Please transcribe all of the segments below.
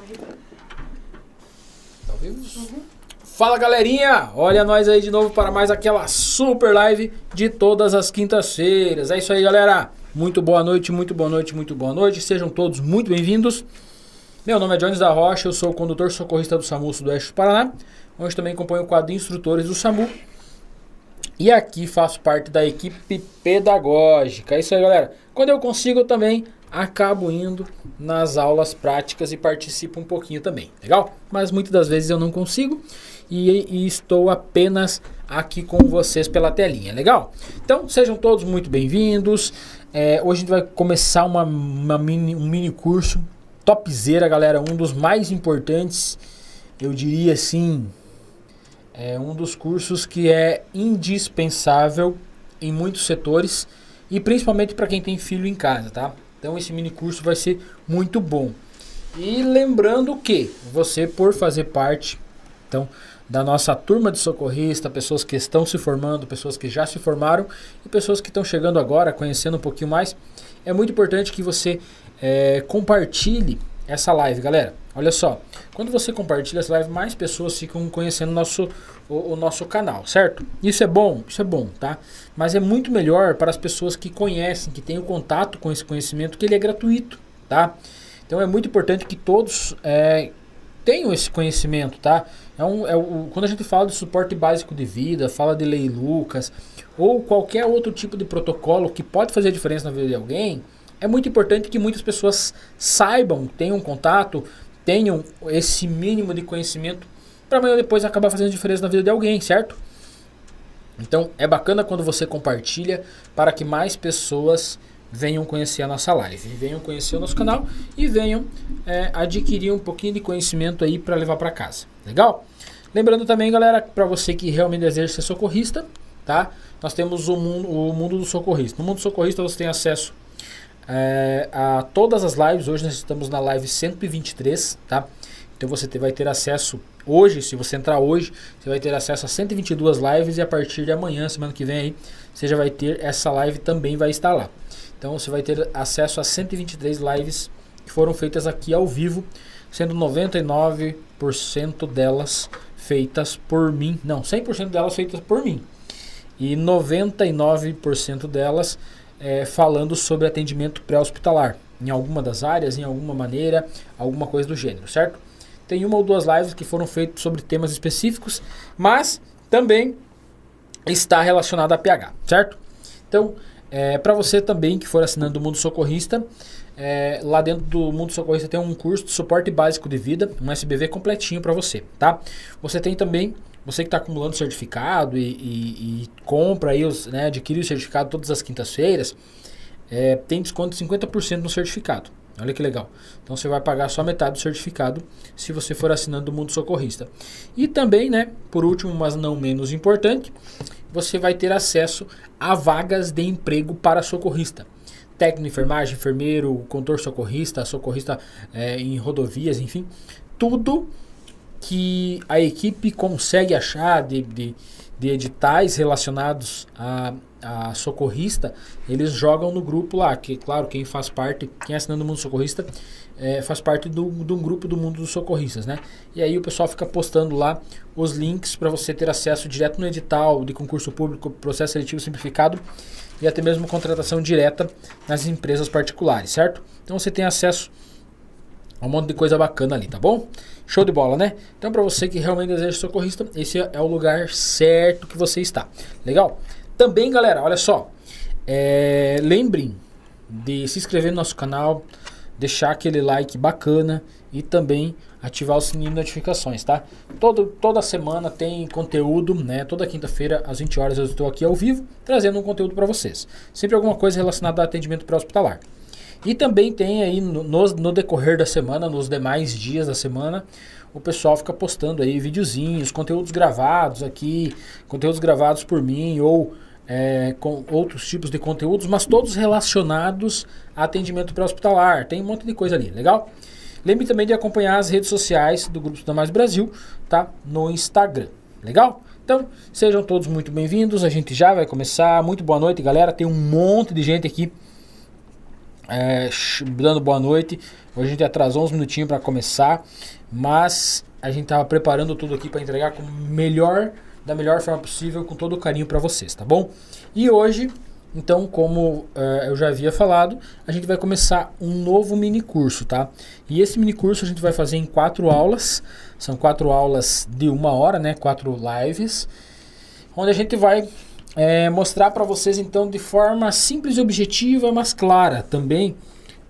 Tá ao vivo? Fala, galerinha! Olha nós aí de novo para mais aquela super live de todas as quintas-feiras. É isso aí, galera. Muito boa noite, muito boa noite, muito boa noite. Sejam todos muito bem-vindos. Meu nome é Jones da Rocha, eu sou o condutor socorrista do SAMU Sudoeste do Paraná, onde também componho o quadro de instrutores do SAMU. E aqui faço parte da equipe pedagógica. É isso aí, galera. Quando eu consigo, eu também acabo indo nas aulas práticas e participo um pouquinho também. Legal? Mas muitas das vezes eu não consigo e estou apenas aqui com vocês pela telinha. Legal? Então, sejam todos muito bem-vindos. Hoje a gente vai começar um mini curso topzera, galera. Um dos mais importantes, eu diria assim... É um dos cursos que é indispensável em muitos setores e principalmente para quem tem filho em casa, tá? Então esse mini curso vai ser muito bom. E lembrando que você, por fazer parte então, da nossa turma de socorrista, pessoas que estão se formando, pessoas que já se formaram e pessoas que estão chegando agora, conhecendo um pouquinho mais, é muito importante que você compartilhe essa live, galera. Olha só, quando você compartilha essa live, mais pessoas ficam conhecendo o nosso canal, certo? Isso é bom, tá? Mas é muito melhor para as pessoas que conhecem, que têm o contato com esse conhecimento, que ele é gratuito, tá? Então é muito importante que todos tenham esse conhecimento, tá? Quando a gente fala de suporte básico de vida, fala de Lei Lucas, ou qualquer outro tipo de protocolo que pode fazer a diferença na vida de alguém, é muito importante que muitas pessoas saibam, tenham contato, tenham esse mínimo de conhecimento para amanhã depois acabar fazendo diferença na vida de alguém, certo? Então é bacana quando você compartilha para que mais pessoas venham conhecer a nossa live, venham conhecer o nosso canal e venham adquirir um pouquinho de conhecimento aí para levar para casa. Legal? Lembrando também, galera, para você que realmente deseja ser socorrista, tá? Nós temos o mundo do socorrista. No mundo do socorrista você tem acesso a todas as lives. Hoje nós estamos na live 123, tá? Então você vai ter acesso hoje, se você entrar hoje, você vai ter acesso a 122 lives e a partir de amanhã, semana que vem aí, você já vai ter essa live também vai estar lá. Então você vai ter acesso a 123 lives que foram feitas aqui ao vivo, sendo 99% delas feitas por mim, não, 100% delas feitas por mim e 99% delas falando sobre atendimento pré-hospitalar, em alguma das áreas, em alguma maneira, alguma coisa do gênero, certo? Tem uma ou duas lives que foram feitas sobre temas específicos, mas também está relacionado a PH, certo? Então, para você também que for assinando do Mundo Socorrista, lá dentro do Mundo Socorrista tem um curso de suporte básico de vida, um SBV completinho para você, tá? Você tem também, você que está acumulando certificado e compra aí, adquire o certificado todas as quintas-feiras, tem desconto de 50% no certificado. Olha que legal. Então você vai pagar só metade do certificado se você for assinando do Mundo Socorrista. E também, por último, mas não menos importante, você vai ter acesso a vagas de emprego para socorrista. Técnico de enfermagem, enfermeiro, condutor socorrista, socorrista em rodovias, enfim. Tudo que a equipe consegue achar de editais relacionados a socorrista, eles jogam no grupo lá, que claro, quem faz parte, quem é assinando o Mundo Socorrista, faz parte de um grupo do Mundo dos Socorristas, né? E aí o pessoal fica postando lá os links para você ter acesso direto no edital de concurso público, processo seletivo simplificado e até mesmo contratação direta nas empresas particulares, certo? Então você tem acesso a um monte de coisa bacana ali, tá bom? Show de bola, né? Então para você que realmente deseja ser socorrista, esse é o lugar certo que você está. Legal? Também, galera, olha só, lembrem de se inscrever no nosso canal, deixar aquele like bacana e também ativar o sininho de notificações, tá? Toda semana tem conteúdo, né? Toda quinta-feira às 20 horas eu estou aqui ao vivo trazendo um conteúdo para vocês. Sempre alguma coisa relacionada a atendimento pré-hospitalar. E também tem aí no decorrer da semana, nos demais dias da semana, o pessoal fica postando aí videozinhos, conteúdos gravados aqui, conteúdos gravados por mim ou com outros tipos de conteúdos, mas todos relacionados a atendimento pré-hospitalar. Tem um monte de coisa ali, legal? Lembre também de acompanhar as redes sociais do Grupo Estudar Mais Brasil, tá? No Instagram, legal? Então, sejam todos muito bem-vindos, a gente já vai começar. Muito boa noite, galera. Tem um monte de gente aqui dando boa noite. Hoje a gente atrasou uns minutinhos para começar, mas a gente tava preparando tudo aqui para entregar da melhor forma possível, com todo o carinho para vocês, tá bom? E hoje, então, como eu já havia falado, a gente vai começar um novo mini curso, tá? E esse mini curso a gente vai fazer em 4 aulas. São 4 aulas de 1 hora, né? 4 lives, onde a gente vai mostrar para vocês, então, de forma simples e objetiva, mas clara também,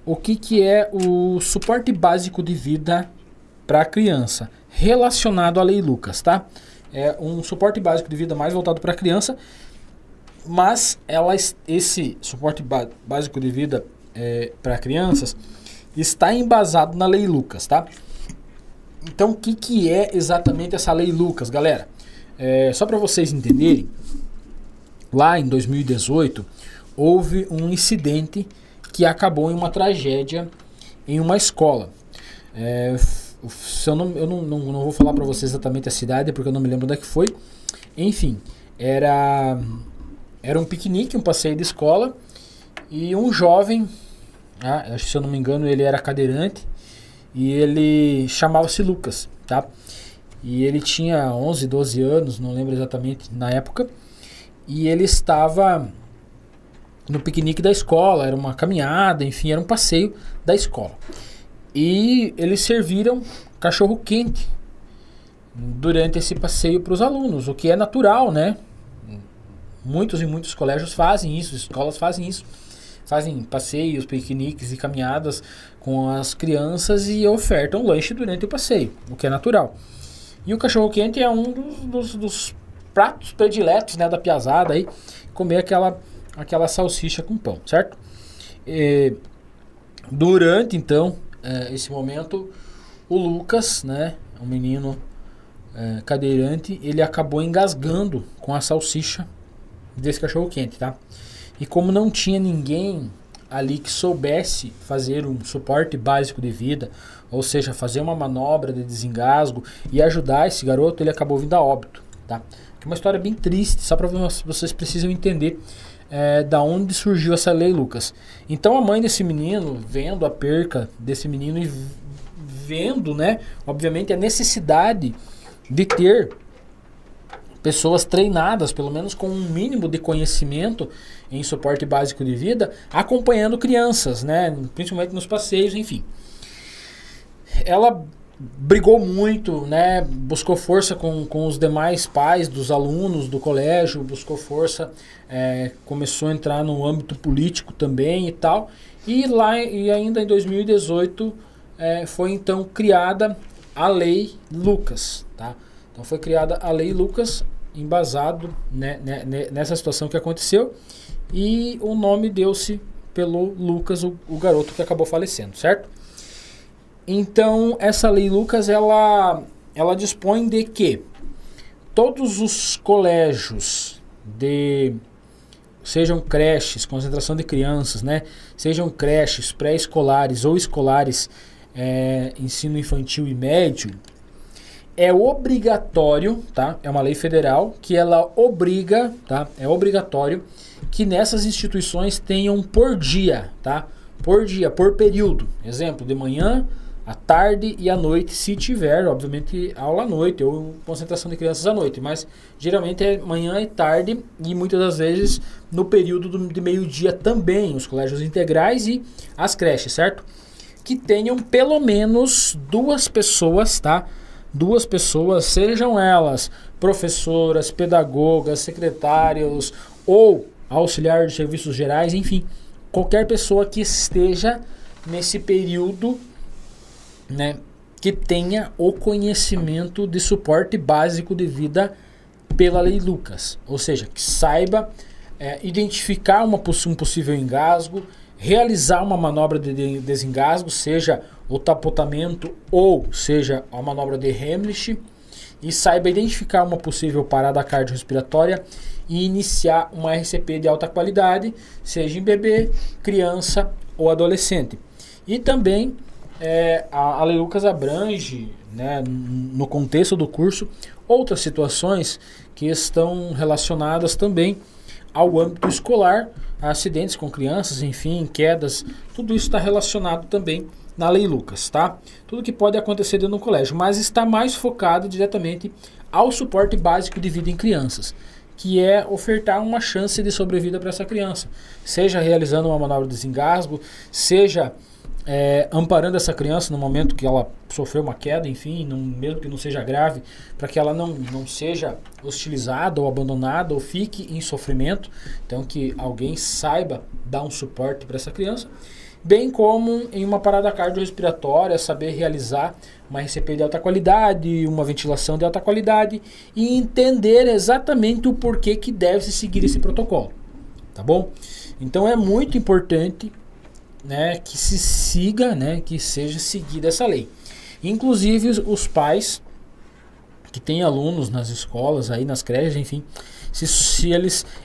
o que é o suporte básico de vida para a criança, relacionado à Lei Lucas, tá? É um suporte básico de vida mais voltado para a criança, mas esse suporte básico de vida para crianças está embasado na Lei Lucas, tá? Então, o que é exatamente essa Lei Lucas, galera? Só para vocês entenderem, lá em 2018, houve um incidente que acabou em uma tragédia em uma escola. Eu não vou falar para vocês exatamente a cidade, porque eu não me lembro onde é que foi. Enfim, era um piquenique, um passeio de escola, e um jovem, se eu não me engano, ele era cadeirante, e ele chamava-se Lucas, tá? E ele tinha 11, 12 anos, não lembro exatamente na época, e ele estava no piquenique da escola, era uma caminhada, enfim, era um passeio da escola. E eles serviram cachorro quente durante esse passeio para os alunos, o que é natural, né? Muitos colégios fazem isso, escolas fazem isso. Fazem passeios, piqueniques e caminhadas com as crianças e ofertam lanche durante o passeio, o que é natural. E o cachorro quente é um dos pratos prediletos, né, da piazada aí, comer aquela salsicha com pão, certo? Durante, então, esse momento, o Lucas, né, um menino cadeirante, ele acabou engasgando com a salsicha desse cachorro quente, tá? E como não tinha ninguém ali que soubesse fazer um suporte básico de vida, ou seja, fazer uma manobra de desengasgo e ajudar esse garoto, ele acabou vindo a óbito, tá? É uma história bem triste, só para vocês precisam entender da onde surgiu essa Lei Lucas. Então a mãe desse menino, vendo a perca desse menino e vendo, né, obviamente a necessidade de ter pessoas treinadas, pelo menos com um mínimo de conhecimento em suporte básico de vida, acompanhando crianças, né, principalmente nos passeios, enfim. Ela brigou muito, né, buscou força com os demais pais dos alunos do colégio, buscou força, começou a entrar no âmbito político também e tal, e ainda em 2018 foi então criada a Lei Lucas, tá? Então foi criada a Lei Lucas, embasado, né, nessa situação que aconteceu, e o nome deu-se pelo Lucas, o garoto que acabou falecendo, certo? Então, essa Lei Lucas, ela dispõe de que todos os colégios, sejam creches, concentração de crianças, né, sejam creches pré-escolares ou escolares, ensino infantil e médio, é obrigatório, tá? É uma lei federal que ela obriga, tá? É obrigatório que nessas instituições tenham por dia, tá? Por dia, por período. Exemplo, de manhã, à tarde e à noite, se tiver, obviamente, aula à noite ou concentração de crianças à noite, mas geralmente é manhã e tarde e muitas das vezes no período de meio-dia também, os colégios integrais e as creches, certo? Que tenham pelo menos 2 pessoas, tá? 2 pessoas, sejam elas professoras, pedagogas, secretários ou auxiliar de serviços gerais, enfim, qualquer pessoa que esteja nesse período, né, que tenha o conhecimento de suporte básico de vida pela Lei Lucas, ou seja, que saiba identificar um possível engasgo, realizar uma manobra de desengasgo, seja o tapotamento ou seja a manobra de Heimlich, e saiba identificar uma possível parada cardiorrespiratória e iniciar uma RCP de alta qualidade, seja em bebê, criança ou adolescente. E também a Lei Lucas abrange, né, no contexto do curso, outras situações que estão relacionadas também ao âmbito escolar, acidentes com crianças, enfim, quedas, tudo isso está relacionado também na Lei Lucas, tá? Tudo que pode acontecer dentro do colégio, mas está mais focado diretamente ao suporte básico de vida em crianças, que é ofertar uma chance de sobrevida para essa criança, seja realizando uma manobra de desengasgo, seja amparando essa criança no momento que ela sofreu uma queda, enfim, mesmo que não seja grave, para que ela não seja hostilizada ou abandonada ou fique em sofrimento, então que alguém saiba dar um suporte para essa criança, bem como em uma parada cardiorrespiratória, saber realizar uma RCP de alta qualidade, uma ventilação de alta qualidade e entender exatamente o porquê que deve se seguir esse protocolo, tá bom? Então é muito importante, né, que se siga, né, que seja seguida essa lei. Inclusive os pais que têm alunos nas escolas, aí nas creches, enfim, se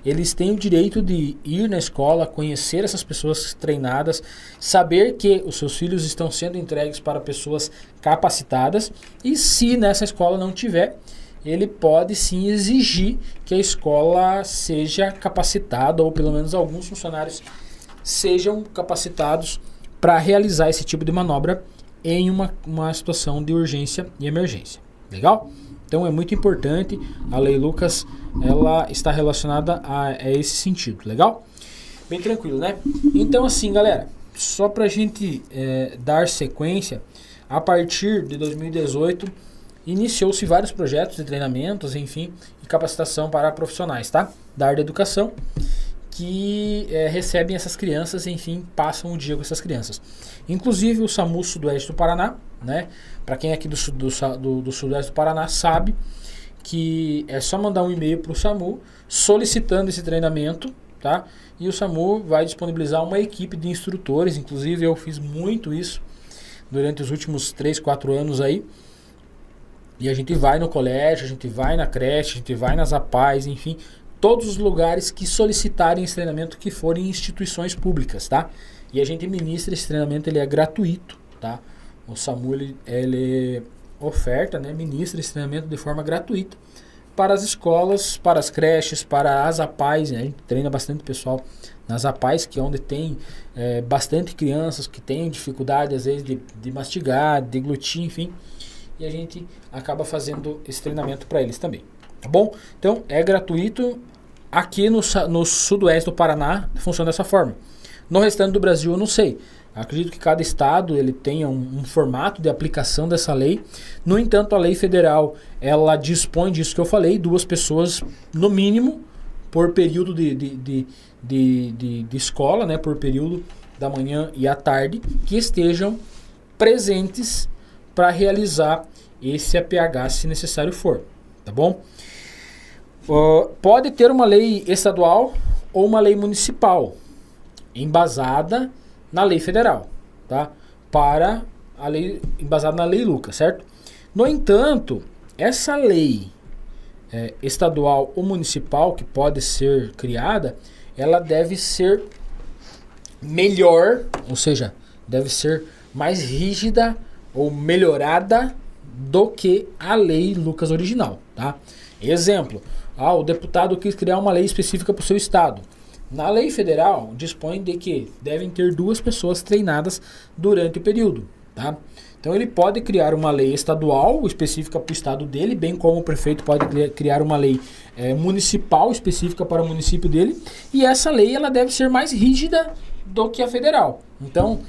eles têm o direito de ir na escola, conhecer essas pessoas treinadas, saber que os seus filhos estão sendo entregues para pessoas capacitadas, e se nessa escola não tiver, ele pode sim exigir que a escola seja capacitada, ou pelo menos alguns funcionários sejam capacitados para realizar esse tipo de manobra em uma situação de urgência e emergência. Legal? Então é muito importante, a Lei Lucas ela está relacionada a esse sentido, legal? Bem tranquilo, né? Então assim, galera, só para a gente dar sequência, a partir de 2018 iniciou-se vários projetos de treinamentos, enfim, e capacitação para profissionais, tá? Da área da educação, que recebem essas crianças, enfim, passam o dia com essas crianças. Inclusive o SAMU Sudoeste do Paraná, né? Para quem é aqui do Sudoeste do Paraná sabe que é só mandar um e-mail para o SAMU solicitando esse treinamento, tá? E o SAMU vai disponibilizar uma equipe de instrutores, inclusive eu fiz muito isso durante os últimos 3, 4 anos aí. E a gente vai no colégio, a gente vai na creche, a gente vai nas APAES, enfim, todos os lugares que solicitarem esse treinamento, que forem instituições públicas, tá? E a gente ministra esse treinamento, ele é gratuito, tá? O SAMU, ele oferta, né, ministra esse treinamento de forma gratuita para as escolas, para as creches, para as APAES, né? A gente treina bastante pessoal nas APAES, que é onde tem bastante crianças que têm dificuldade, às vezes, de mastigar, de deglutir, enfim. E a gente acaba fazendo esse treinamento para eles também, tá bom? Então, é gratuito. Aqui no Sudoeste do Paraná funciona dessa forma. No restante do Brasil eu não sei. Acredito que cada estado ele tenha um formato de aplicação dessa lei. No entanto, a lei federal ela dispõe disso que eu falei, 2 pessoas no mínimo por período de escola, né, por período da manhã e à tarde, que estejam presentes para realizar esse APH se necessário for, tá bom? Pode ter uma lei estadual ou uma lei municipal embasada na lei federal, tá? Para a lei embasada na Lei Lucas, certo? No entanto, essa lei estadual ou municipal que pode ser criada, ela deve ser melhor, ou seja, deve ser mais rígida ou melhorada do que a Lei Lucas original, tá? Exemplo, o deputado quis criar uma lei específica para o seu estado. Na lei federal, dispõe de que devem ter 2 pessoas treinadas durante o período, tá? Então ele pode criar uma lei estadual específica para o estado dele, bem como o prefeito pode criar uma lei municipal específica para o município dele, e essa lei ela deve ser mais rígida do que a federal. Então,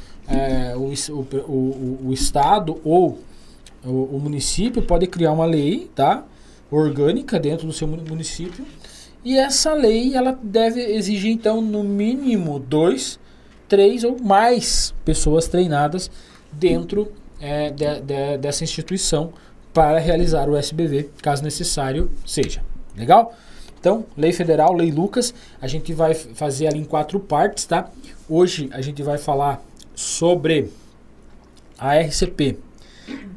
o estado ou o município pode criar uma lei, tá, orgânica dentro do seu município, e essa lei ela deve exigir então no mínimo 2, 3 ou mais pessoas treinadas dentro dessa instituição para realizar o SBV, caso necessário seja. Legal? Então, Lei Federal, Lei Lucas, a gente vai fazer ela em 4 partes, tá? Hoje a gente vai falar sobre a RCP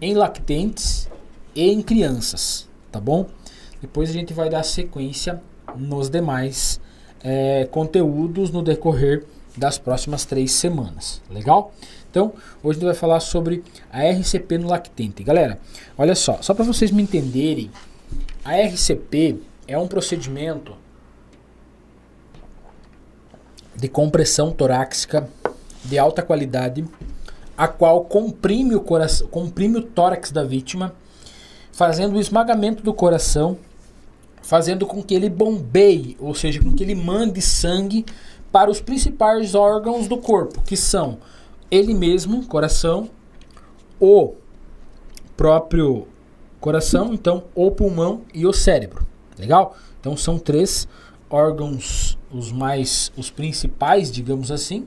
em lactentes e em crianças, tá bom? Depois a gente vai dar sequência nos demais conteúdos no decorrer das próximas 3 semanas, legal? Então, hoje a gente vai falar sobre a RCP no lactente. Galera, olha só para vocês me entenderem, a RCP é um procedimento de compressão torácica de alta qualidade, a qual comprime o coração, comprime o tórax da vítima, fazendo o esmagamento do coração, fazendo com que ele bombeie, ou seja, com que ele mande sangue para os principais órgãos do corpo, que são ele mesmo, coração, o próprio coração, então o pulmão e o cérebro. Legal? Então são 3 órgãos, os principais, digamos assim.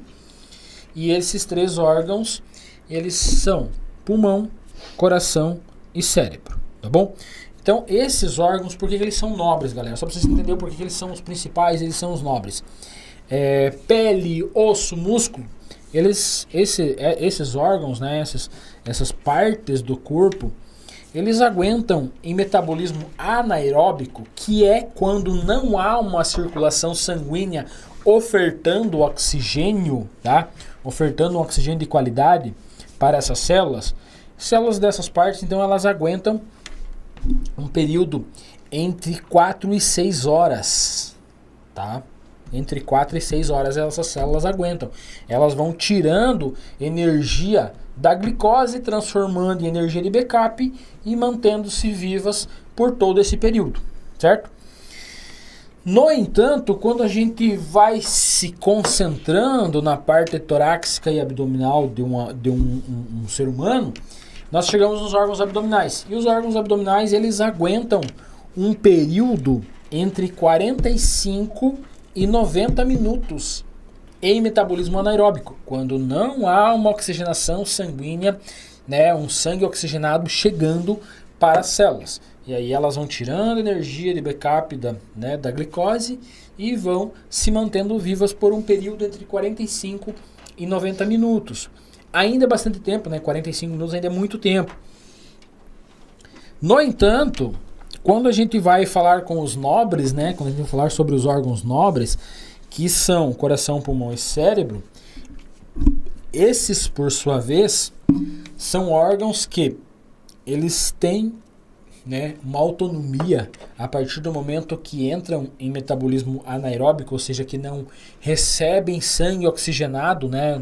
E esses 3 órgãos, eles são pulmão, coração e cérebro, tá bom? Então esses órgãos, por que eles são nobres, galera? Só para vocês entenderem por que eles são os principais, eles são os nobres. Pele, osso, músculo, esses órgãos, né, essas partes do corpo, eles aguentam em metabolismo anaeróbico, que é quando não há uma circulação sanguínea ofertando oxigênio, tá? Ofertando um oxigênio de qualidade para essas células. Células dessas partes, então, elas aguentam um período entre 4 e 6 horas, tá? Entre 4 e 6 horas essas células aguentam. Elas vão tirando energia da glicose, transformando em energia de backup e mantendo-se vivas por todo esse período, certo? No entanto, quando a gente vai se concentrando na parte torácica e abdominal de um ser humano, nós chegamos nos órgãos abdominais. E os órgãos abdominais, eles aguentam um período entre 45 e 90 minutos em metabolismo anaeróbico, quando não há uma oxigenação sanguínea, né, um sangue oxigenado chegando para as células. E aí elas vão tirando energia de backup da glicose e vão se mantendo vivas por um período entre 45 e 90 minutos. Ainda é bastante tempo, né? 45 minutos ainda é muito tempo. No entanto, quando a gente vai falar com os nobres, né? Quando a gente vai falar sobre os órgãos nobres, que são coração, pulmão e cérebro, esses, por sua vez, são órgãos que eles têm, né, uma autonomia a partir do momento que entram em metabolismo anaeróbico, ou seja, que não recebem sangue oxigenado, né,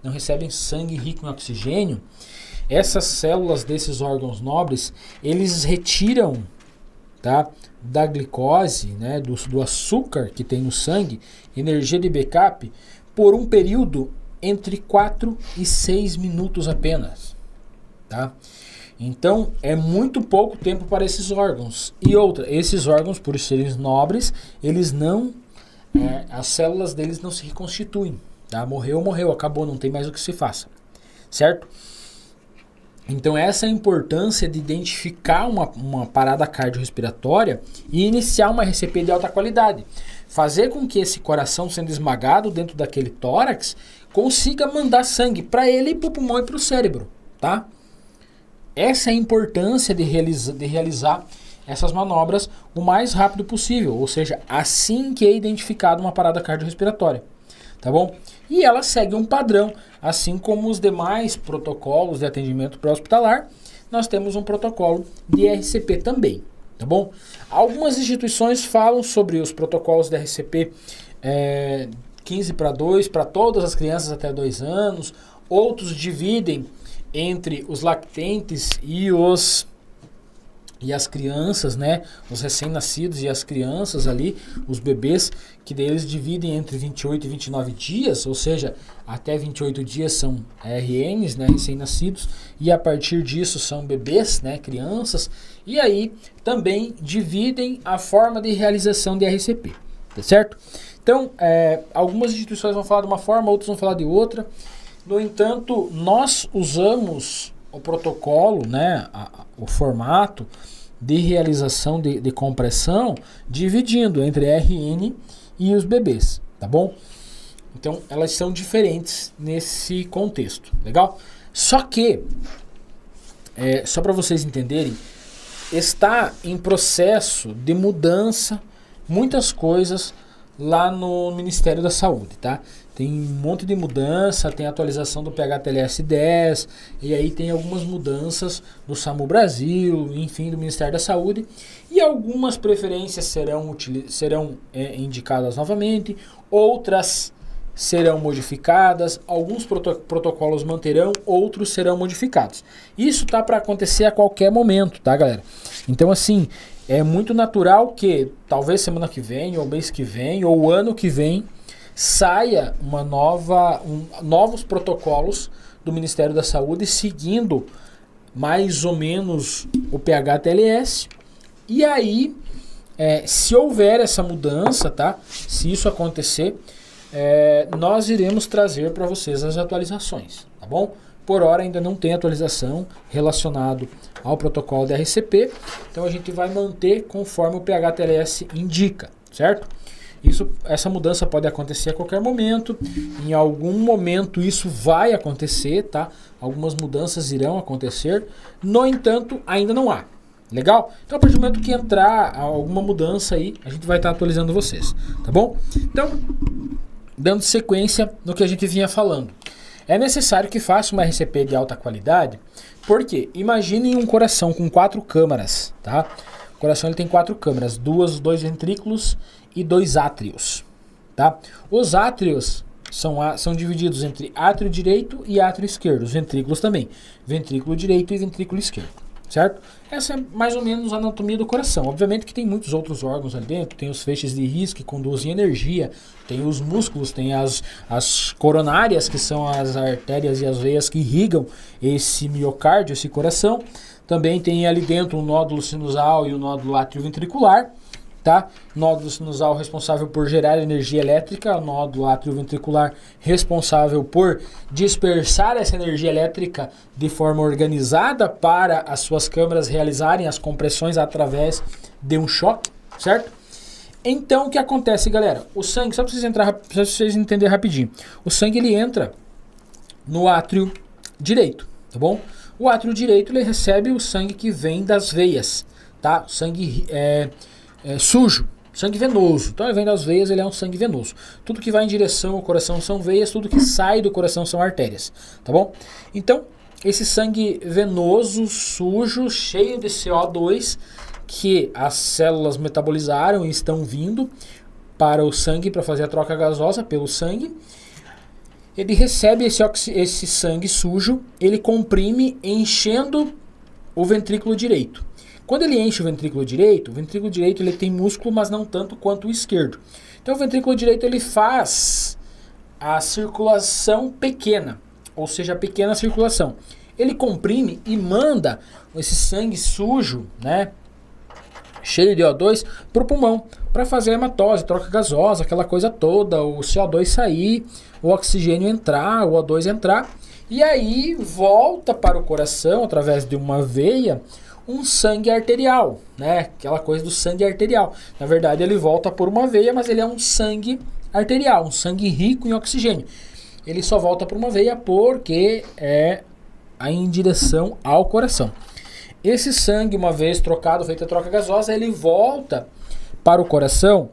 não recebem sangue rico em oxigênio. Essas células desses órgãos nobres, eles retiram, tá, da glicose, né, do açúcar que tem no sangue, energia de backup, por um período entre 4 e 6 minutos apenas, tá? Então, é muito pouco tempo para esses órgãos. E outra, esses órgãos, por serem nobres, eles não, as células deles não se reconstituem, tá? Morreu, acabou, não tem mais o que se faça, certo? Então, essa é a importância de identificar uma parada cardiorrespiratória e iniciar uma RCP de alta qualidade. Fazer com que esse coração, sendo esmagado dentro daquele tórax, consiga mandar sangue para ele, para o pulmão e para o cérebro, tá? Essa é a importância de realizar essas manobras o mais rápido possível, ou seja, assim que é identificada uma parada cardiorrespiratória, tá bom? E ela segue um padrão, assim como os demais protocolos de atendimento pré-hospitalar, nós temos um protocolo de RCP também, tá bom? Algumas instituições falam sobre os protocolos de RCP 15:2 para todas as crianças até 2 anos, outros dividem entre os lactentes e as crianças, né, os recém-nascidos e as crianças ali, os bebês, que daí eles dividem entre 28 e 29 dias, ou seja, até 28 dias são RNs, né, recém-nascidos, e a partir disso são bebês, né, crianças, e aí também dividem a forma de realização de RCP, tá certo? Então, algumas instituições vão falar de uma forma, outras vão falar de outra. No entanto, nós usamos o protocolo, né, o formato de realização de compressão, dividindo entre RN e os bebês, tá bom? Então, elas são diferentes nesse contexto, legal? Só que, só para vocês entenderem, está em processo de mudança muitas coisas lá no Ministério da Saúde, tá? Tem um monte de mudança, tem atualização do PHTLS 10, e aí tem algumas mudanças do SAMU Brasil, enfim, do Ministério da Saúde, e algumas preferências serão indicadas novamente, outras serão modificadas, alguns protocolos manterão, outros serão modificados. Isso tá para acontecer a qualquer momento, tá, galera? Então, assim, é muito natural que talvez semana que vem, ou mês que vem, ou ano que vem, saia novos protocolos do Ministério da Saúde seguindo mais ou menos o PHTLS. E aí, se houver essa mudança, tá? Se isso acontecer, nós iremos trazer para vocês as atualizações, tá bom? Por hora ainda não tem atualização relacionado ao protocolo da RCP, então a gente vai manter conforme o PHTLS indica, certo? Essa mudança pode acontecer a qualquer momento, em algum momento isso vai acontecer, tá? Algumas mudanças irão acontecer, no entanto, ainda não há. Legal? Então, a partir do momento que entrar alguma mudança aí, a gente vai estar atualizando vocês, tá bom? Então, dando sequência no que a gente vinha falando. É necessário que faça uma RCP de alta qualidade, porque imaginem um coração com 4 câmaras, tá? O coração ele tem 4 câmaras, 2 ventrículos e 2 átrios, tá? Os átrios são divididos entre átrio direito e átrio esquerdo, os ventrículos também, ventrículo direito e ventrículo esquerdo, certo? Essa é mais ou menos a anatomia do coração. Obviamente que tem muitos outros órgãos ali dentro, tem os feixes de His que conduzem energia, tem os músculos, tem as coronárias, que são as artérias e as veias que irrigam esse miocárdio, esse coração. Também tem ali dentro um nódulo sinusal e o nódulo atrioventricular, tá? Nódulo sinusal responsável por gerar energia elétrica, o nódulo atrioventricular responsável por dispersar essa energia elétrica de forma organizada para as suas câmaras realizarem as compressões através de um choque, certo? Então, o que acontece, galera? O sangue, só para vocês entenderem rapidinho, o sangue ele entra no átrio direito, tá bom? O átrio direito ele recebe o sangue que vem das veias, tá? O sangue sujo, sangue venoso. Então ele vem das veias, ele é um sangue venoso. Tudo que vai em direção ao coração são veias, tudo que sai do coração são artérias, tá bom? Então, esse sangue venoso, sujo, cheio de CO2, que as células metabolizaram e estão vindo para o sangue para fazer a troca gasosa pelo sangue, ele recebe esse sangue sujo, ele comprime enchendo o ventrículo direito. Quando ele enche o ventrículo direito ele tem músculo, mas não tanto quanto o esquerdo. Então o ventrículo direito ele faz a circulação pequena, ou seja, a pequena circulação. Ele comprime e manda esse sangue sujo, né, cheio de O2, para o pulmão, para fazer a hematose, troca gasosa, aquela coisa toda, o CO2 sair, o oxigênio entrar, o O2 entrar, e aí volta para o coração, através de uma veia, um sangue arterial, né? Aquela coisa do sangue arterial. Na verdade, ele volta por uma veia, mas ele é um sangue arterial, um sangue rico em oxigênio. Ele só volta por uma veia porque é em direção ao coração. Esse sangue, uma vez trocado, feita a troca gasosa, ele volta para o coração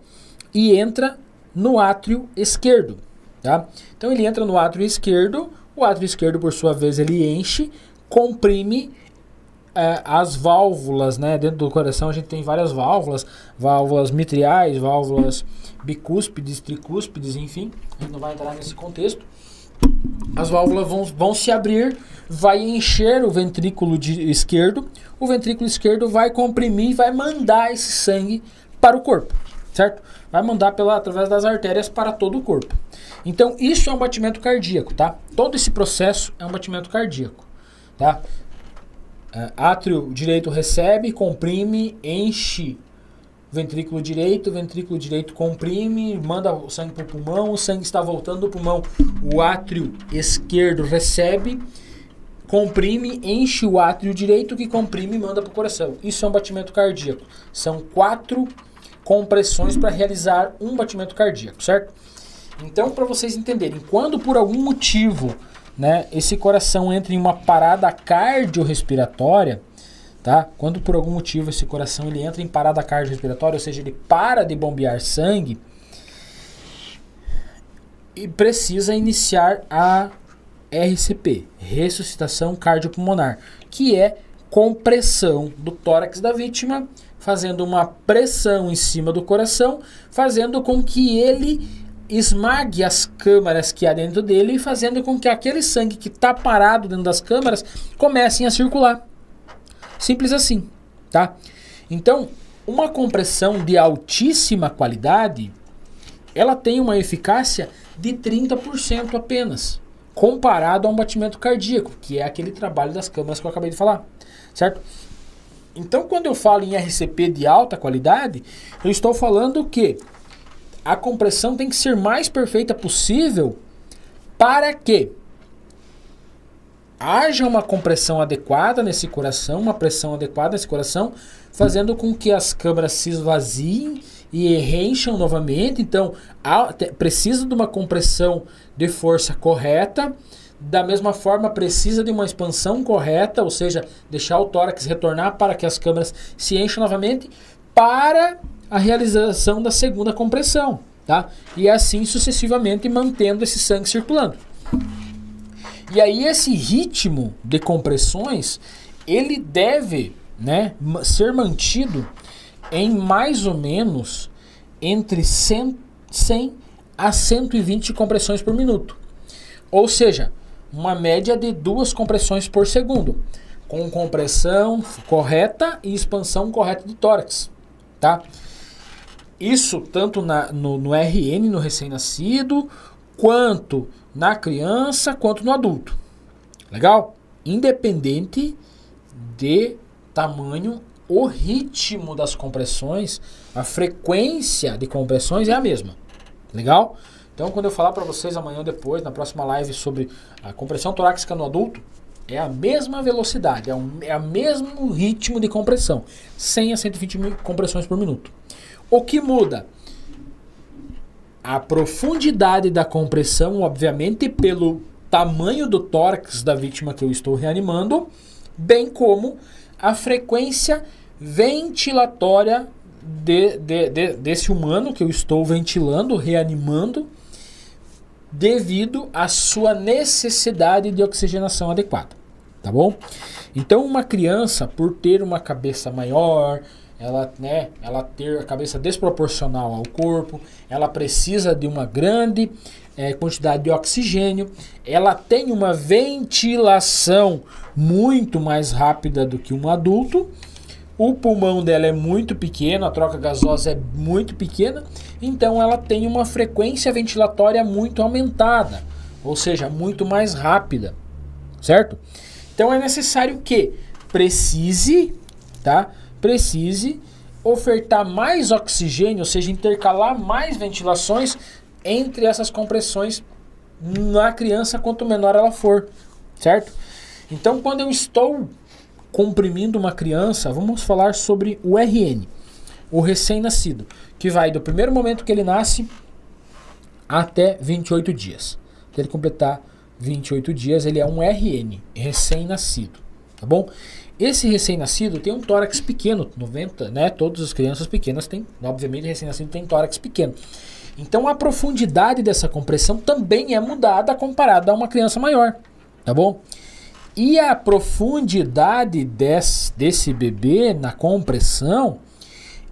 e entra no átrio esquerdo, tá? Então ele entra no átrio esquerdo, o átrio esquerdo, por sua vez, ele enche, comprime as válvulas, né? Dentro do coração a gente tem várias válvulas, válvulas mitriais, válvulas bicúspides, tricúspides, enfim, a gente não vai entrar nesse contexto. As válvulas vão se abrir, vai encher o ventrículo esquerdo, o ventrículo esquerdo vai comprimir e vai mandar esse sangue para o corpo, certo? Vai mandar através das artérias para todo o corpo. Então isso é um batimento cardíaco, tá? Todo esse processo é um batimento cardíaco, tá? Átrio direito recebe, comprime, enche ventrículo direito comprime, manda o sangue para o pulmão, o sangue está voltando do pulmão, o átrio esquerdo recebe, comprime, enche o átrio direito que comprime e manda para o coração. Isso é um batimento cardíaco. São 4 compressões para realizar um batimento cardíaco, certo? Então, para vocês entenderem, quando por algum motivo, né, esse coração entra em uma parada cardiorrespiratória, tá? Quando por algum motivo esse coração ele entra em parada cardiorrespiratória, ou seja, ele para de bombear sangue e precisa iniciar a RCP, ressuscitação cardiopulmonar, que é compressão do tórax da vítima, fazendo uma pressão em cima do coração, fazendo com que ele esmague as câmaras que há dentro dele, fazendo com que aquele sangue que está parado dentro das câmaras comecem a circular. Simples assim, tá? Então, uma compressão de altíssima qualidade, ela tem uma eficácia de 30% apenas, comparado a um batimento cardíaco, que é aquele trabalho das câmaras que eu acabei de falar, certo? Então, quando eu falo em RCP de alta qualidade, eu estou falando que a compressão tem que ser mais perfeita possível para que haja uma compressão adequada nesse coração, uma pressão adequada nesse coração, fazendo com que as câmaras se esvaziem e reencham novamente. Então, precisa de uma compressão de força correta. Da mesma forma, precisa de uma expansão correta, ou seja, deixar o tórax retornar para que as câmaras se encham novamente para a realização da segunda compressão, tá? E assim sucessivamente, mantendo esse sangue circulando. E aí esse ritmo de compressões, ele deve, né, ser mantido em mais ou menos entre 100 a 120 compressões por minuto. Ou seja, uma média de 2 compressões por segundo, com compressão correta e expansão correta do tórax, tá? Isso tanto no RN, no recém-nascido, quanto na criança, quanto no adulto. Legal? Independente de tamanho, o ritmo das compressões, a frequência de compressões é a mesma. Legal? Então, quando eu falar para vocês amanhã ou depois, na próxima live, sobre a compressão torácica no adulto, é a mesma velocidade, é o mesmo ritmo de compressão, 100 a 120 compressões por minuto. O que muda? A profundidade da compressão, obviamente, pelo tamanho do tórax da vítima que eu estou reanimando, bem como a frequência ventilatória desse humano que eu estou ventilando, reanimando, devido à sua necessidade de oxigenação adequada, tá bom? Então, uma criança, por ter uma cabeça maior, ela ter a cabeça desproporcional ao corpo, ela precisa de uma grande quantidade de oxigênio, ela tem uma ventilação muito mais rápida do que um adulto, o pulmão dela é muito pequeno, a troca gasosa é muito pequena, então ela tem uma frequência ventilatória muito aumentada, ou seja, muito mais rápida, certo? Então é necessário que precise ofertar mais oxigênio, ou seja, intercalar mais ventilações entre essas compressões na criança, quanto menor ela for, certo? Então, quando eu estou comprimindo uma criança, vamos falar sobre o RN, o recém-nascido, que vai do primeiro momento que ele nasce até 28 dias. Até ele completar 28 dias, ele é um RN, recém-nascido, tá bom? Esse recém-nascido tem um tórax pequeno, 90, né? Todas as crianças pequenas têm, obviamente, recém-nascido tem tórax pequeno. Então a profundidade dessa compressão também é mudada comparada a uma criança maior, tá bom? E a profundidade desse bebê na compressão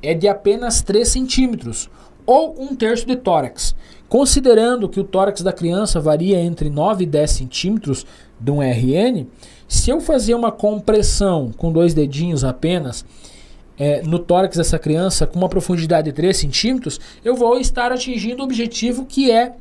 é de apenas 3 centímetros, ou 1/3 de tórax. Considerando que o tórax da criança varia entre 9 e 10 centímetros de um RN, se eu fazer uma compressão com 2 dedinhos apenas no tórax dessa criança com uma profundidade de 3 centímetros, eu vou estar atingindo o objetivo que é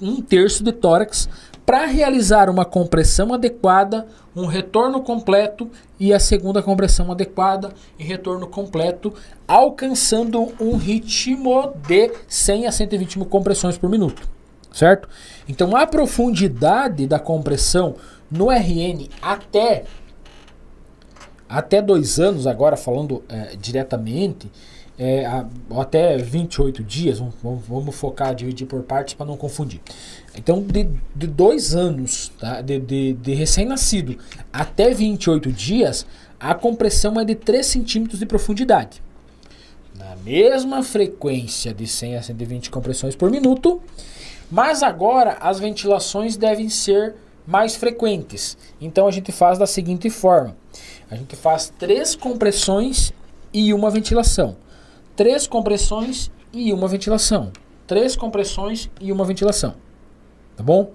1/3 de tórax para realizar uma compressão adequada, um retorno completo e a segunda compressão adequada e retorno completo, alcançando um ritmo de 100 a 120 compressões por minuto, certo? Então a profundidade da compressão no RN até 2 anos, agora falando diretamente, até 28 dias, vamos focar, dividir por partes para não confundir. Então, de 2 anos, tá? de recém-nascido até 28 dias, a compressão é de 3 centímetros de profundidade. Na mesma frequência de 100 a 120 compressões por minuto, mas agora as ventilações devem ser mais frequentes. Então, a gente faz da seguinte forma. A gente faz 3 compressões e uma ventilação. 3 compressões e uma ventilação. 3 compressões e uma ventilação. Tá bom?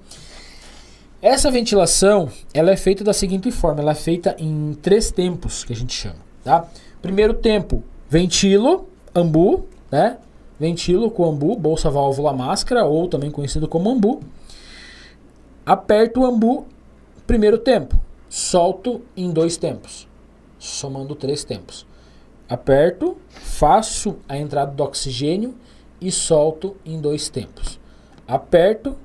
Essa ventilação, ela é feita da seguinte forma, ela é feita em 3 tempos, que a gente chama, tá? Primeiro tempo, ventilo, ambu, né? Ventilo com ambu, bolsa, válvula, máscara, ou também conhecido como ambu. Aperto o ambu, primeiro tempo, solto em 2 tempos, somando 3 tempos. Aperto, faço a entrada do oxigênio e solto em 2 tempos. Aperto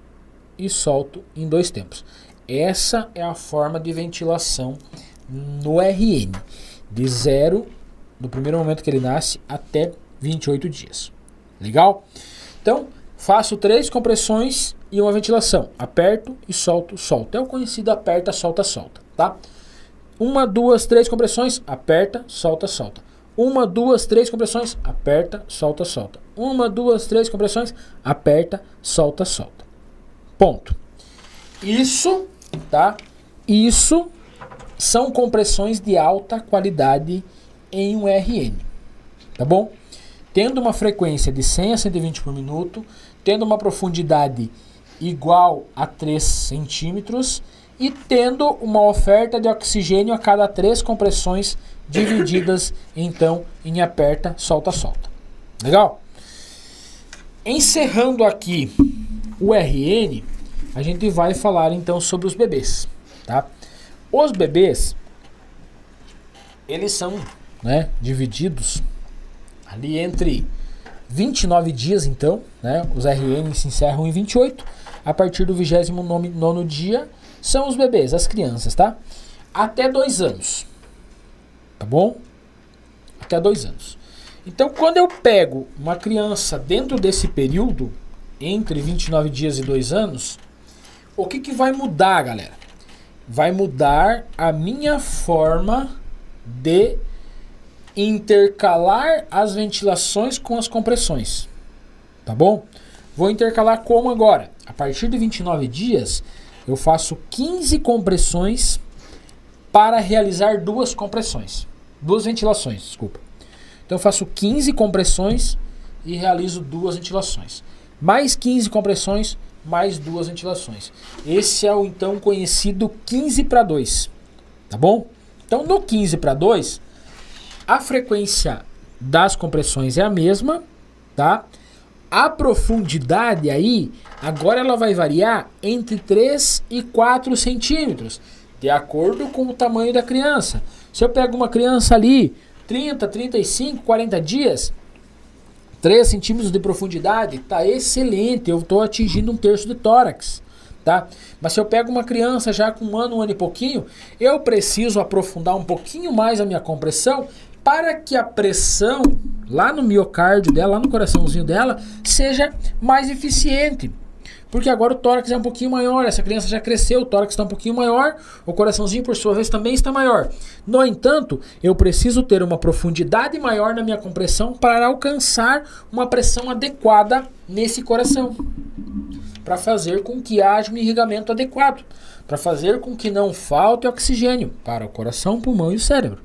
e solto em 2 tempos. Essa é a forma de ventilação no RN, de 0, do primeiro momento que ele nasce, até 28 dias. Legal? Então, faço 3 compressões e uma ventilação. Aperto e solto, solto. É o conhecido aperta, solta, solta, tá? 1, 2, 3 compressões, aperta, solta, solta. 1, 2, 3 compressões, aperta, solta, solta. 1, 2, 3 compressões, aperta, solta, solta. Ponto. Isso, tá? Isso são compressões de alta qualidade em um RN, tá bom? Tendo uma frequência de 100 a 120 por minuto, tendo uma profundidade igual a 3 centímetros e tendo uma oferta de oxigênio a cada 3 compressões divididas, então, em aperta, solta, solta. Legal? Encerrando aqui o RN, a gente vai falar então sobre os bebês, tá? Os bebês, eles são, né, divididos ali entre 29 dias, então, né? Os RN se encerram em 28. A partir do 29º dia, são os bebês, as crianças, tá? Até 2 anos. Tá bom? Até 2 anos. Então, quando eu pego uma criança dentro desse período, entre 29 dias e 2 anos, o que vai mudar, galera? Vai mudar a minha forma de intercalar as ventilações com as compressões. Tá bom? Vou intercalar como agora? A partir de 29 dias, eu faço 15 compressões para realizar 2 compressões. 2 ventilações, desculpa. Então eu faço 15 compressões e realizo 2 ventilações. Mais 15 compressões, mais 2 ventilações. Esse é o então conhecido 15/2. Tá bom? Então no 15/2, a frequência das compressões é a mesma, tá? A profundidade aí, agora ela vai variar entre 3 e 4 centímetros, de acordo com o tamanho da criança. Se eu pego uma criança ali, 30, 35, 40 dias, 3 centímetros de profundidade, tá excelente, eu estou atingindo 1/3 de tórax, tá? Mas se eu pego uma criança já com 1 ano e pouquinho, eu preciso aprofundar um pouquinho mais a minha compressão para que a pressão lá no miocárdio dela, lá no coraçãozinho dela, seja mais eficiente. Porque agora o tórax é um pouquinho maior, essa criança já cresceu, o tórax está um pouquinho maior, o coraçãozinho por sua vez também está maior. No entanto, eu preciso ter uma profundidade maior na minha compressão para alcançar uma pressão adequada nesse coração. Para fazer com que haja um irrigamento adequado. Para fazer com que não falte oxigênio para o coração, pulmão e o cérebro.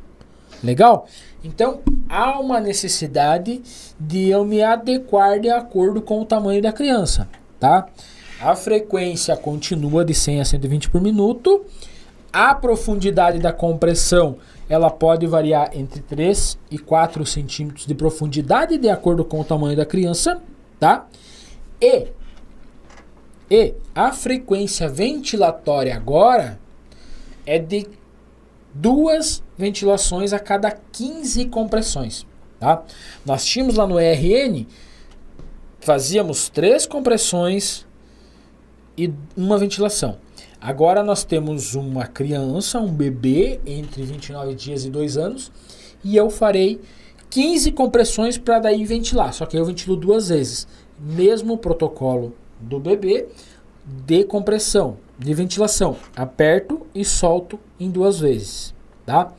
Legal? Então, há uma necessidade de eu me adequar de acordo com o tamanho da criança, tá? A frequência continua de 100 a 120 por minuto. A profundidade da compressão, ela pode variar entre 3 e 4 centímetros de profundidade de acordo com o tamanho da criança, tá? E a frequência ventilatória agora é de 2 ventilações a cada 15 compressões, tá? Nós tínhamos lá no RN, fazíamos 3 compressões e uma ventilação. Agora nós temos uma criança, um bebê entre 29 dias e 2 anos, e eu farei 15 compressões para daí ventilar, só que eu ventilo 2 vezes. Mesmo protocolo do bebê, de compressão, de ventilação. Aperto e solto em 2 vezes, tá?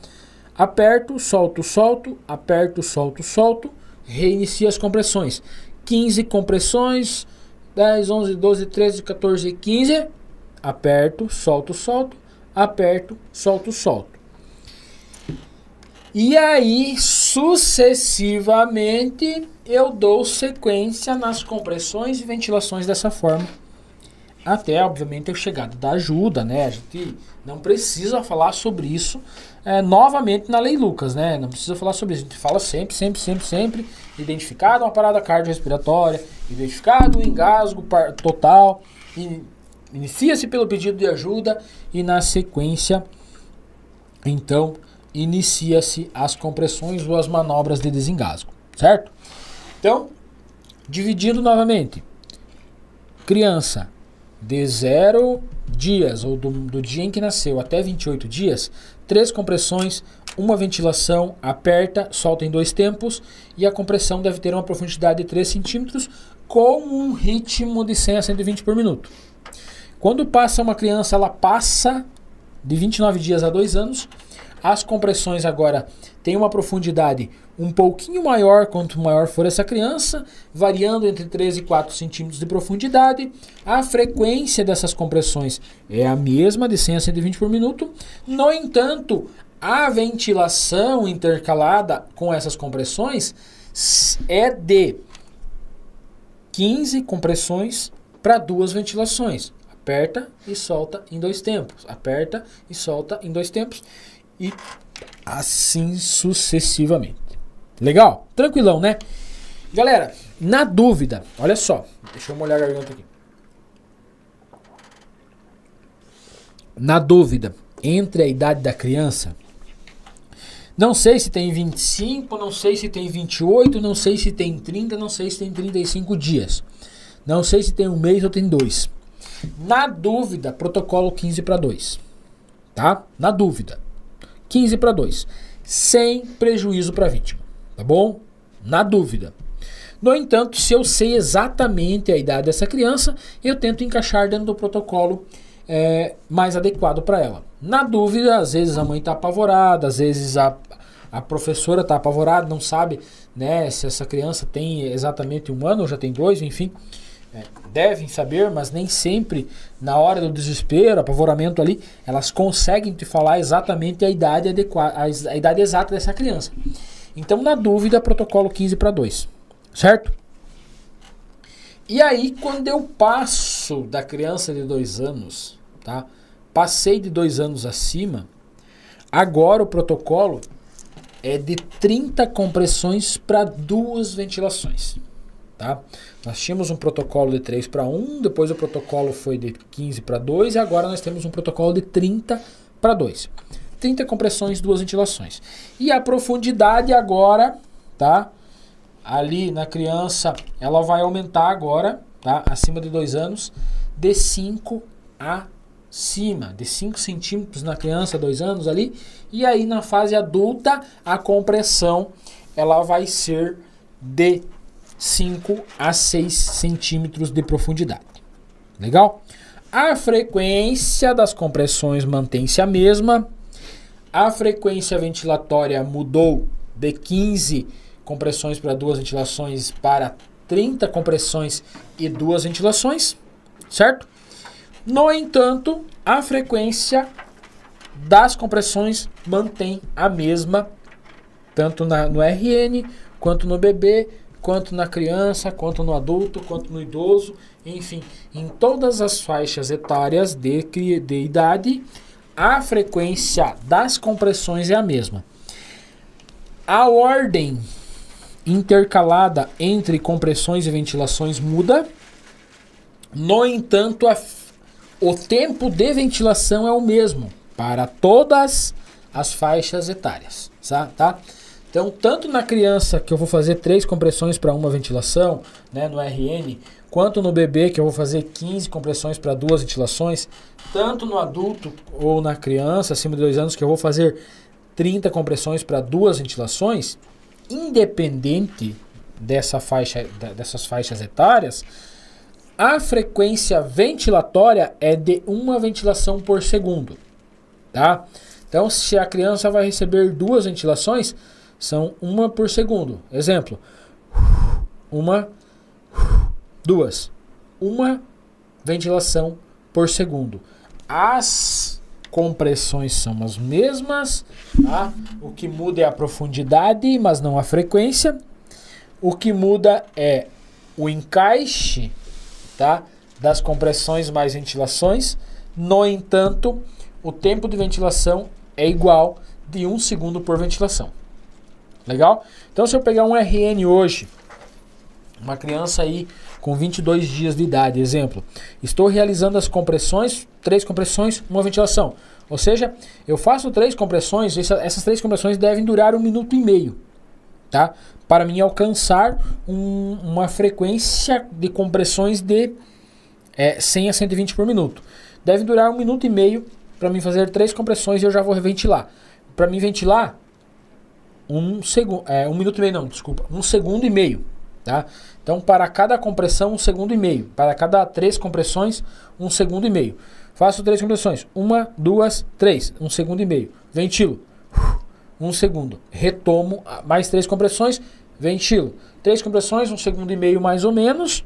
Aperto, solto, solto, aperto, solto, solto, reinicio as compressões. 15 compressões, 10, 11, 12, 13, 14, 15, aperto, solto, solto, aperto, solto, solto. E aí, sucessivamente eu dou sequência nas compressões e ventilações dessa forma. Até, obviamente, a chegada da ajuda, né? A gente não precisa falar sobre isso novamente na Lei Lucas, né? Não precisa falar sobre isso. A gente fala sempre. Identificado uma parada cardiorrespiratória, identificado o engasgo total, inicia-se pelo pedido de ajuda e na sequência, então, inicia-se as compressões ou as manobras de desengasgo, certo? Então, dividindo novamente, criança de 0 dias, ou do dia em que nasceu até 28 dias, 3 compressões, uma ventilação, aperta, solta em 2 tempos, e a compressão deve ter uma profundidade de 3 centímetros, com um ritmo de 100 a 120 por minuto. Quando passa uma criança, ela passa de 29 dias a 2 anos, as compressões agora têm uma profundidade um pouquinho maior quanto maior for essa criança, variando entre 3 e 4 centímetros de profundidade. A frequência dessas compressões é a mesma, de 100 a 120 por minuto. No entanto, a ventilação intercalada com essas compressões é de 15 compressões para 2 ventilações. Aperta e solta em 2 tempos. Aperta e solta em 2 tempos. E assim sucessivamente. Legal? Tranquilão, né? Galera, na dúvida, olha só. Deixa eu molhar a garganta aqui. Na dúvida, entre a idade da criança, não sei se tem 25, não sei se tem 28, não sei se tem 30, não sei se tem 35 dias. Não sei se tem 1 mês ou tem 2. Na dúvida, protocolo 15 para 2. Tá? Na dúvida. 15 para 2, sem prejuízo para a vítima, tá bom? Na dúvida. No entanto, se eu sei exatamente a idade dessa criança, eu tento encaixar dentro do protocolo mais adequado para ela. Na dúvida, às vezes a mãe está apavorada, às vezes a professora está apavorada, não sabe, né, se essa criança tem exatamente 1 ano ou já tem 2, enfim. Devem saber, mas nem sempre, na hora do desespero, apavoramento ali, elas conseguem te falar exatamente a idade adequada, a idade exata dessa criança. Então, na dúvida, protocolo 15 para 2, certo? E aí, quando eu passo da criança de 2 anos, tá? Passei de 2 anos acima, agora o protocolo é de 30 compressões para 2 ventilações. Tá? Nós tínhamos um protocolo de 3 para 1, depois o protocolo foi de 15 para 2 e agora nós temos um protocolo de 30 para 2. 30 compressões, 2 ventilações. E a profundidade agora, tá? Ali na criança, ela vai aumentar agora, tá? Acima de 2 anos, de 5 acima, de 5 centímetros na criança, 2 anos ali. E aí na fase adulta, a compressão, ela vai ser de 5 a 6 centímetros de profundidade. Legal? A frequência das compressões mantém-se a mesma. A frequência ventilatória mudou de 15 compressões para 2 ventilações para 30 compressões e 2 ventilações, certo? No entanto, a frequência das compressões mantém a mesma, tanto no RN, quanto no bebê, quanto na criança, quanto no adulto, quanto no idoso, enfim, em todas as faixas etárias de idade, a frequência das compressões é a mesma. A ordem intercalada entre compressões e ventilações muda, no entanto, o tempo de ventilação é o mesmo para todas as faixas etárias, tá? Então, tanto na criança, que eu vou fazer 3 compressões para 1 ventilação, né, no RN, quanto no bebê, que eu vou fazer 15 compressões para 2 ventilações, tanto no adulto ou na criança, acima de 2 anos, que eu vou fazer 30 compressões para 2 ventilações, independente dessas faixas etárias, a frequência ventilatória é de 1 ventilação por segundo, tá? Então, se a criança vai receber 2 ventilações, são 1 por segundo. Exemplo, 1, 2. 1 ventilação por segundo. As compressões são as mesmas, tá? O que muda é a profundidade, mas não a frequência. O que muda é o encaixe, tá? Das compressões mais ventilações. No entanto, o tempo de ventilação é igual de 1 segundo por ventilação. Legal? Então, se eu pegar um RN hoje, uma criança aí com 22 dias de idade, exemplo, estou realizando as compressões, 3 compressões, uma ventilação. Ou seja, eu faço 3 compressões, essas 3 compressões devem durar 1 minuto e meio, tá? Para mim alcançar uma frequência de compressões de 100 a 120 por minuto. Deve durar 1 minuto e meio para mim fazer 3 compressões e eu já vou ventilar. Para mim ventilar, 1 minuto e meio não, desculpa, 1 segundo e meio, tá? Então, para cada compressão, 1 segundo e meio. Para cada 3 compressões, 1 segundo e meio. Faço 3 compressões. 1, 2, 3. 1 segundo e meio. Ventilo. 1 segundo. Retomo. Mais 3 compressões. Ventilo. 3 compressões, 1 segundo e meio mais ou menos.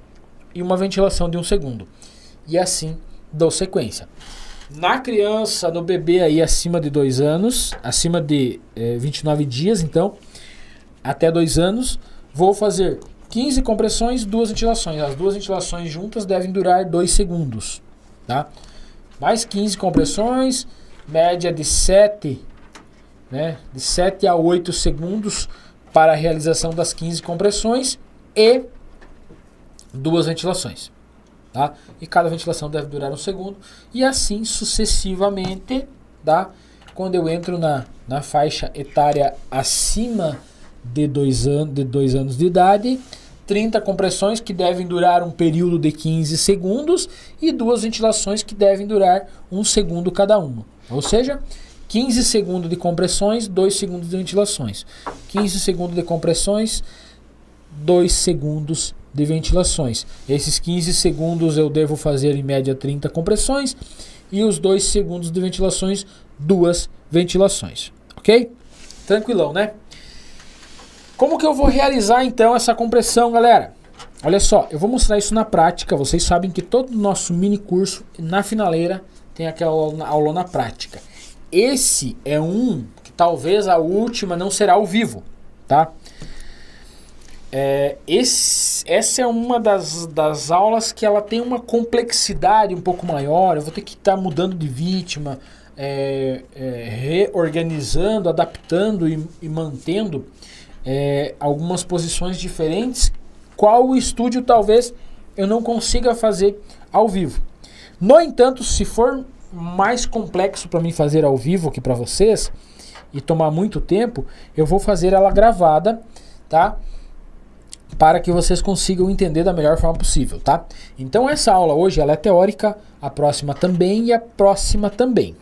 E uma ventilação de 1 segundo. E assim dou sequência. Na criança, no bebê aí acima de 2 anos, acima de 29 dias, então, até 2 anos, vou fazer 15 compressões, 2 ventilações. As 2 ventilações juntas devem durar 2 segundos, tá? Mais 15 compressões, média de 7, né? De 7 a 8 segundos para a realização das 15 compressões e 2 ventilações, tá? E cada ventilação deve durar 1 segundo e assim sucessivamente, tá? Quando eu entro na faixa etária acima de 2 anos de idade, 30 compressões que devem durar um período de 15 segundos e 2 ventilações que devem durar 1 segundo cada uma. Ou seja, 15 segundos de compressões, 2 segundos de ventilações. 15 segundos de compressões, 2 segundos de ventilações. Esses 15 segundos eu devo fazer em média 30 compressões e os 2 segundos de ventilações, 2 ventilações. Ok? Tranquilão, né? Como que eu vou realizar então essa compressão, galera? Olha só, eu vou mostrar isso na prática. Vocês sabem que todo o nosso mini curso, na finaleira, tem aquela aulona prática. Esse é que talvez a última não será ao vivo, tá? Essa é uma das aulas que ela tem uma complexidade um pouco maior. Eu vou ter que estar mudando de vítima, reorganizando, adaptando e mantendo algumas posições diferentes, qual o estúdio talvez eu não consiga fazer ao vivo. No entanto, se for mais complexo para mim fazer ao vivo aqui para vocês e tomar muito tempo, eu vou fazer ela gravada, tá? Para que vocês consigam entender da melhor forma possível, tá? Então essa aula hoje ela é teórica, a próxima também e a próxima também.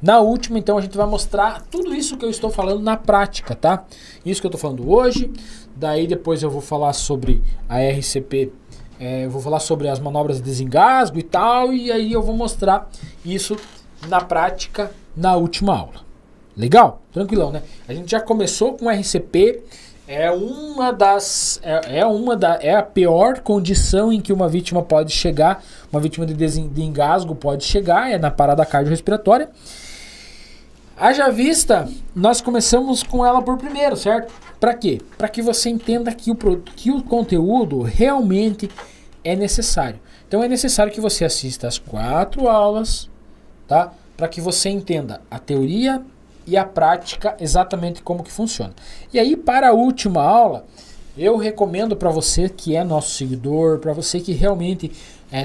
Na última, então, a gente vai mostrar tudo isso que eu estou falando na prática, tá? Isso que eu estou falando hoje, daí depois eu vou falar sobre a RCP, eu vou falar sobre as manobras de desengasgo e tal, e aí eu vou mostrar isso na prática na última aula. Legal? Tranquilão, né? A gente já começou com RCP, é a pior condição em que uma vítima pode chegar, uma vítima de engasgo pode chegar, é na parada cardiorrespiratória. Haja vista, nós começamos com ela por primeiro, certo? Para quê? Para que você entenda que o conteúdo realmente é necessário. Então é necessário que você assista as 4 aulas, tá? Para que você entenda a teoria e a prática exatamente como que funciona. E aí, para a última aula, eu recomendo para você que é nosso seguidor, para você que realmente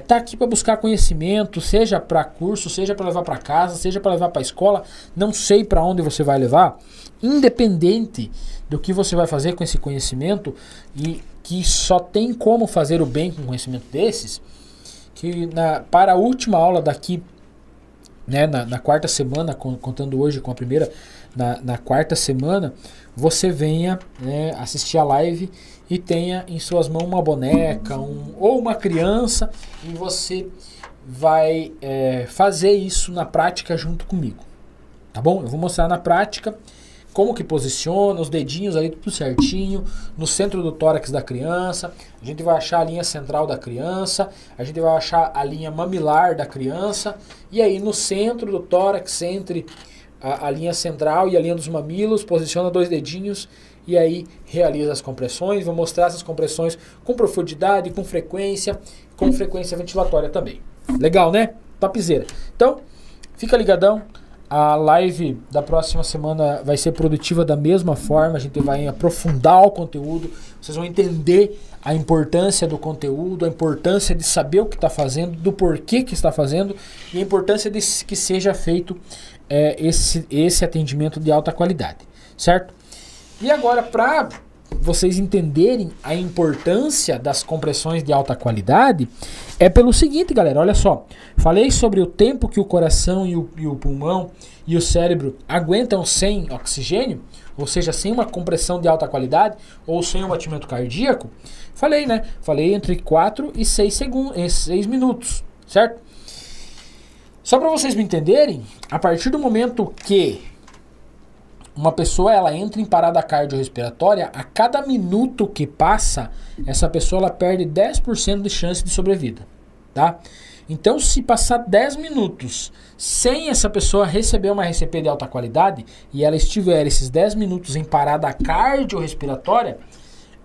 tá aqui para buscar conhecimento, seja para curso, seja para levar para casa, seja para levar para escola, não sei para onde você vai levar, independente do que você vai fazer com esse conhecimento, e que só tem como fazer o bem com um conhecimento desses, que para a última aula daqui, né, na quarta semana, contando hoje com a primeira, na quarta semana, você venha, né, assistir a live e tenha em suas mãos uma boneca ou uma criança, e você vai fazer isso na prática junto comigo, tá bom? Eu vou mostrar na prática como que posiciona, os dedinhos ali tudo certinho, no centro do tórax da criança. A gente vai achar a linha central da criança, a gente vai achar a linha mamilar da criança, e aí no centro do tórax, entre a linha central e a linha dos mamilos, posiciona 2 dedinhos e aí realiza as compressões. Vou mostrar essas compressões com profundidade, com frequência ventilatória também. Legal, né? Topzera. Então, fica ligadão. A live da próxima semana vai ser produtiva da mesma forma. A gente vai aprofundar o conteúdo. Vocês vão entender a importância do conteúdo, a importância de saber o que está fazendo, do porquê que está fazendo e a importância de que seja feito esse atendimento de alta qualidade, certo? E agora, para vocês entenderem a importância das compressões de alta qualidade, é pelo seguinte, galera, olha só. Falei sobre o tempo que o coração e o pulmão e o cérebro aguentam sem oxigênio, ou seja, sem uma compressão de alta qualidade ou sem um batimento cardíaco. Falei, né? Falei entre 4 e 6 minutos, certo? Só para vocês me entenderem, a partir do momento que uma pessoa ela entra em parada cardiorrespiratória, a cada minuto que passa, essa pessoa ela perde 10% de chance de sobrevida, tá? Então, se passar 10 minutos sem essa pessoa receber uma RCP de alta qualidade e ela estiver esses 10 minutos em parada cardiorrespiratória,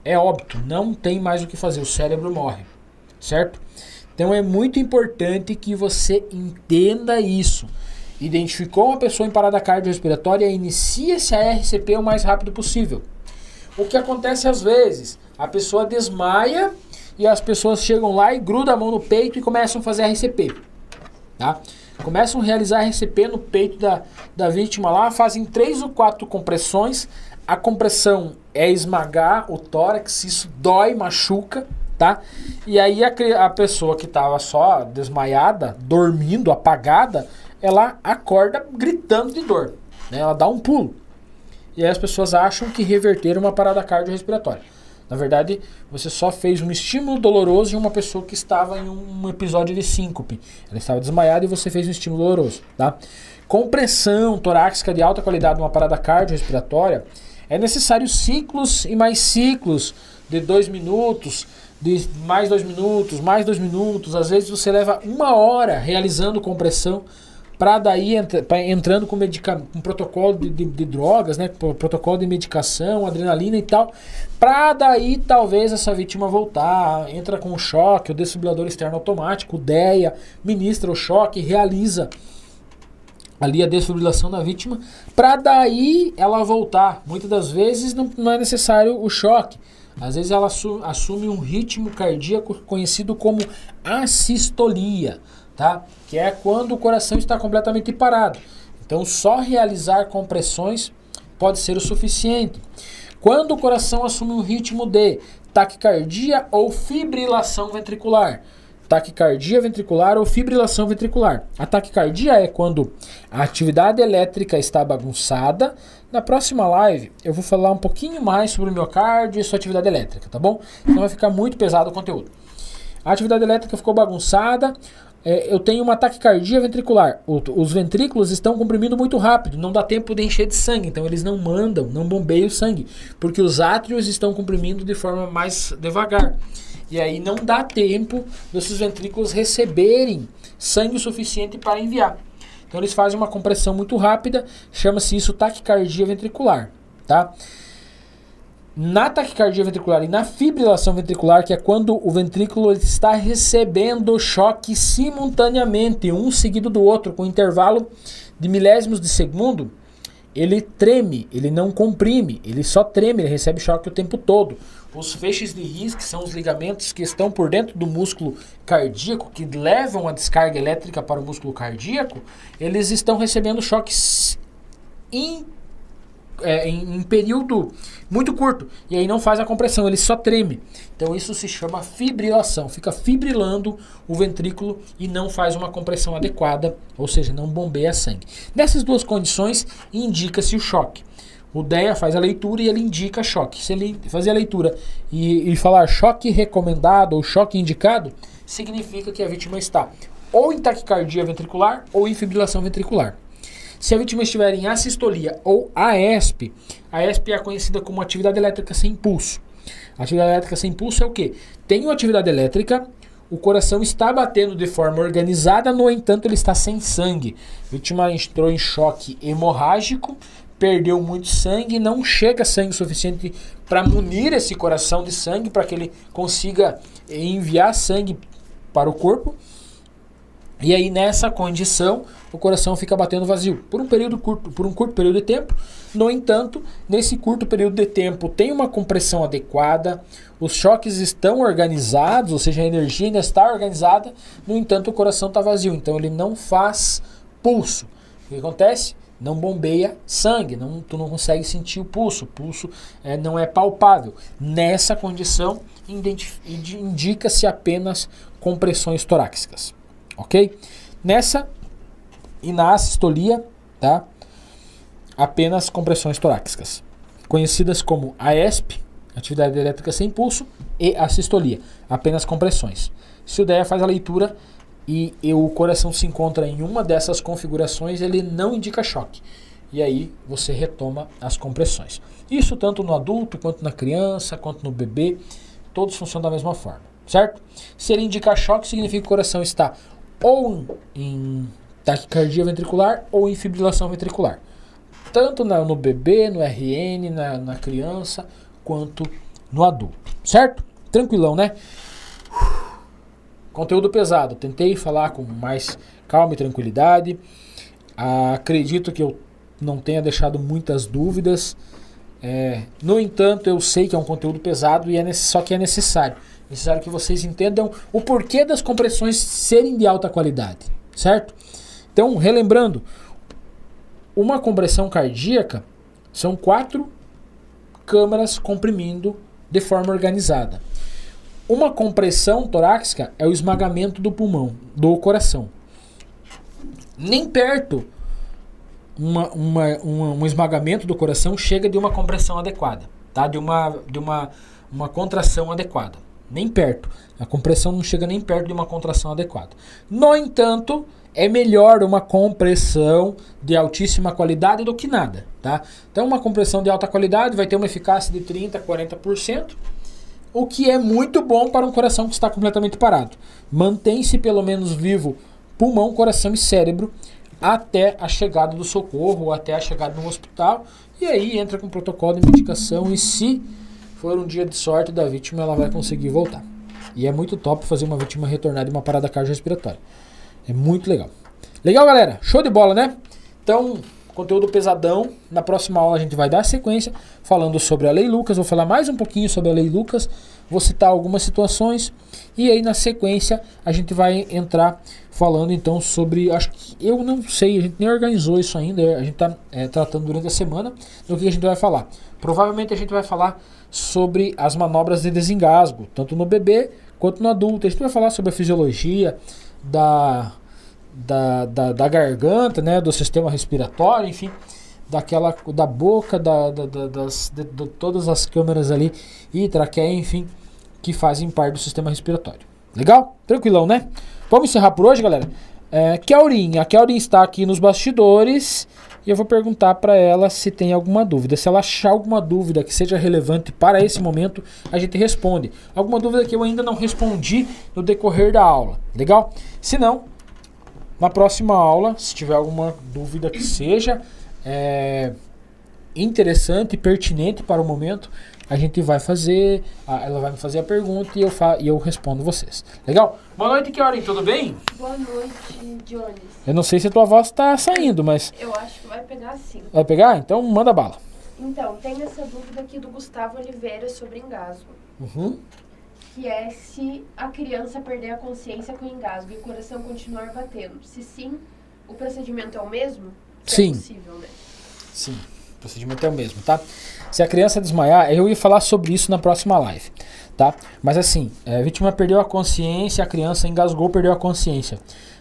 é óbito, não tem mais o que fazer, o cérebro morre, certo? Então é muito importante que você entenda isso. Identificou uma pessoa em parada cardiorrespiratória, inicie-se a RCP o mais rápido possível. O que acontece às vezes? A pessoa desmaia e as pessoas chegam lá e grudam a mão no peito e começam a fazer RCP. Tá? Começam a realizar RCP no peito da vítima lá, fazem 3 ou 4 compressões. A compressão é esmagar o tórax, isso dói, machuca. Tá? E aí a pessoa que estava só desmaiada, dormindo, apagada, ela acorda gritando de dor, né? Ela dá um pulo. E aí as pessoas acham que reverteram uma parada cardiorrespiratória. Na verdade, você só fez um estímulo doloroso em uma pessoa que estava em um episódio de síncope. Ela estava desmaiada e você fez um estímulo doloroso. Tá? Compressão torácica de alta qualidade numa parada cardiorrespiratória, é necessário ciclos e mais ciclos de 2 minutos, de mais 2 minutos, mais 2 minutos. Às vezes você leva 1 hora realizando compressão para daí entrando com protocolo de drogas, né, protocolo de medicação, adrenalina e tal, para daí talvez essa vítima voltar, entra com o choque, o desfibrilador externo automático, o DEA, ministra o choque, realiza ali a desfibrilação da vítima, para daí ela voltar. Muitas das vezes não é necessário o choque. Às vezes ela assume um ritmo cardíaco conhecido como assistolia, tá? Que é quando o coração está completamente parado. Então só realizar compressões pode ser o suficiente. Quando o coração assume um ritmo de taquicardia ou fibrilação ventricular. Taquicardia ventricular ou fibrilação ventricular. A taquicardia é quando a atividade elétrica está bagunçada. Na próxima live eu vou falar um pouquinho mais sobre o miocárdio e sua atividade elétrica, tá bom? Então vai ficar muito pesado o conteúdo. A atividade elétrica ficou bagunçada, eu tenho uma taquicardia ventricular. Os ventrículos estão comprimindo muito rápido, não dá tempo de encher de sangue, então eles não bombeiam o sangue, porque os átrios estão comprimindo de forma mais devagar. E aí não dá tempo desses ventrículos receberem sangue o suficiente para enviar. Então eles fazem uma compressão muito rápida, chama-se isso taquicardia ventricular, tá? Na taquicardia ventricular e na fibrilação ventricular, que é quando o ventrículo está recebendo choque simultaneamente, um seguido do outro, com intervalo de milésimos de segundo, ele treme, ele não comprime, ele só treme, ele recebe choque o tempo todo. Os feixes de His, que são os ligamentos que estão por dentro do músculo cardíaco, que levam a descarga elétrica para o músculo cardíaco, eles estão recebendo choques em período muito curto, e aí não faz a compressão, ele só treme. Então isso se chama fibrilação, fica fibrilando o ventrículo e não faz uma compressão adequada, ou seja, não bombeia sangue. Nessas duas condições indica-se o choque. O DEA faz a leitura e ele indica choque. Se ele fazer a leitura e falar choque recomendado ou choque indicado, significa que a vítima está ou em taquicardia ventricular ou em fibrilação ventricular. Se a vítima estiver em assistolia ou AESP, a AESP é conhecida como atividade elétrica sem pulso. Atividade elétrica sem pulso é o quê? Tem uma atividade elétrica, o coração está batendo de forma organizada, no entanto ele está sem sangue. A vítima entrou em choque hemorrágico, perdeu muito sangue, não chega sangue suficiente para munir esse coração de sangue, para que ele consiga enviar sangue para o corpo. E aí nessa condição o coração fica batendo vazio por um curto período de tempo. No entanto, nesse curto período de tempo tem uma compressão adequada, os choques estão organizados, ou seja, a energia ainda está organizada, no entanto o coração está vazio, então ele não faz pulso. O que acontece? Não bombeia sangue, tu não consegue sentir o pulso não é palpável. Nessa condição indica-se apenas compressões torácicas. Ok? Nessa e na assistolia, tá? Apenas compressões torácicas, conhecidas como AESP, atividade elétrica sem pulso, e assistolia, apenas compressões. Se o DEA faz a leitura e o coração se encontra em uma dessas configurações, ele não indica choque. E aí você retoma as compressões. Isso tanto no adulto, quanto na criança, quanto no bebê, todos funcionam da mesma forma, certo? Se ele indicar choque, significa que o coração está ou em taquicardia ventricular ou em fibrilação ventricular. Tanto no bebê, no RN, na criança, quanto no adulto, certo? Tranquilão, né? Conteúdo pesado. Tentei falar com mais calma e tranquilidade. Acredito que eu não tenha deixado muitas dúvidas. No entanto, eu sei que é um conteúdo pesado e só que é necessário. É necessário que vocês entendam o porquê das compressões serem de alta qualidade, certo? Então, relembrando, uma compressão cardíaca são 4 câmaras comprimindo de forma organizada. Uma compressão torácica é o esmagamento do pulmão, do coração. Nem perto um esmagamento do coração chega de uma compressão adequada, tá? De uma contração adequada. Nem perto. A compressão não chega nem perto de uma contração adequada. No entanto, é melhor uma compressão de altíssima qualidade do que nada, tá? Então, uma compressão de alta qualidade vai ter uma eficácia de 30% a 40%, o que é muito bom para um coração que está completamente parado. Mantém-se pelo menos vivo pulmão, coração e cérebro até a chegada do socorro, ou até a chegada no hospital, e aí entra com protocolo de medicação, e se for um dia de sorte da vítima, ela vai conseguir voltar. E é muito top fazer uma vítima retornar de uma parada cardiorrespiratória. É muito legal. Legal, galera? Show de bola, né? Então, conteúdo pesadão. Na próxima aula a gente vai dar sequência falando sobre a Lei Lucas. Vou falar mais um pouquinho sobre a Lei Lucas. Vou citar algumas situações. E aí, na sequência, a gente vai entrar falando então sobre... Acho que eu não sei, a gente nem organizou isso ainda. A gente está tratando durante a semana do que a gente vai falar. Provavelmente a gente vai falar sobre as manobras de desengasgo, tanto no bebê quanto no adulto. A gente vai falar sobre a fisiologia da garganta, né, do sistema respiratório, enfim, da boca, de todas as câmeras ali e traqueia, enfim, que fazem parte do sistema respiratório. Legal? Tranquilão, né? Vamos encerrar por hoje, galera. A Kelrin está aqui nos bastidores e eu vou perguntar para ela se tem alguma dúvida. Se ela achar alguma dúvida que seja relevante para esse momento, a gente responde. Alguma dúvida que eu ainda não respondi no decorrer da aula. Legal? Se não, na próxima aula, se tiver alguma dúvida que seja interessante e pertinente para o momento, a gente vai fazer, ela vai me fazer a pergunta e eu respondo vocês. Legal? Boa noite, Kelrin, tudo bem? Boa noite, Jones. Eu não sei se a tua voz está saindo, mas... Eu acho que vai pegar sim. Vai pegar? Então manda bala. Então, tem essa dúvida aqui do Gustavo Oliveira sobre engasgo. Uhum. Que é se a criança perder a consciência com engasgo e o coração continuar batendo. Se sim, o procedimento é o mesmo? Sim. É possível, né? Sim, o procedimento é o mesmo, tá? Se a criança desmaiar, eu ia falar sobre isso na próxima live, tá? Mas assim, a vítima perdeu a consciência, a criança engasgou, perdeu a consciência.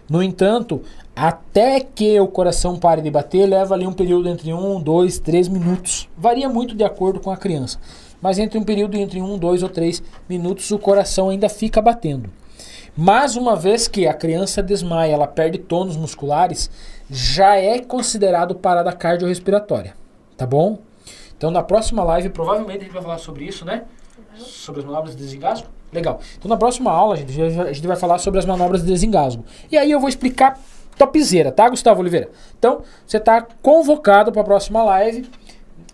No entanto, até que o coração pare de bater, leva ali um período entre 1, 2, 3 minutos. Varia muito de acordo com a criança. Mas entre um período entre 1, 2 ou 3 minutos, o coração ainda fica batendo. Mas uma vez que a criança desmaia, ela perde tônus musculares, já é considerado parada cardiorrespiratória, tá bom? Então na próxima live provavelmente a gente vai falar sobre isso, né? Sobre as manobras de desengasgo. Legal. Então na próxima aula a gente vai falar sobre as manobras de desengasgo. E aí eu vou explicar topzera, tá, Gustavo Oliveira? Então você está convocado para a próxima live,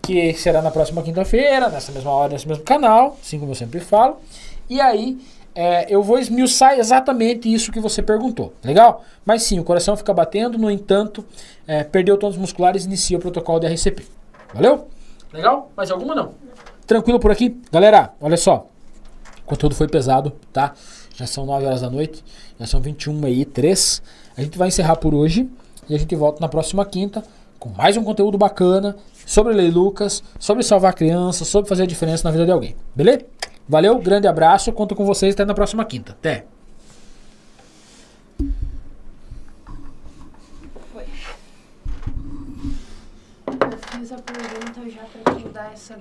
que será na próxima quinta-feira, nessa mesma hora, nesse mesmo canal, assim como eu sempre falo. E aí eu vou esmiuçar exatamente isso que você perguntou, legal? Mas sim, o coração fica batendo, no entanto, perdeu tônus musculares, inicia o protocolo de RCP. Valeu? Legal? Mais alguma não? Tranquilo por aqui? Galera, olha só, o conteúdo foi pesado, tá? Já são 9 horas da noite, já são 21h03. A gente vai encerrar por hoje e a gente volta na próxima quinta com mais um conteúdo bacana sobre Lei Lucas, sobre salvar crianças, sobre fazer a diferença na vida de alguém. Beleza? Valeu, grande abraço, conto com vocês até na próxima quinta. Até! Foi. Eu fiz a pergunta já pra te dar essa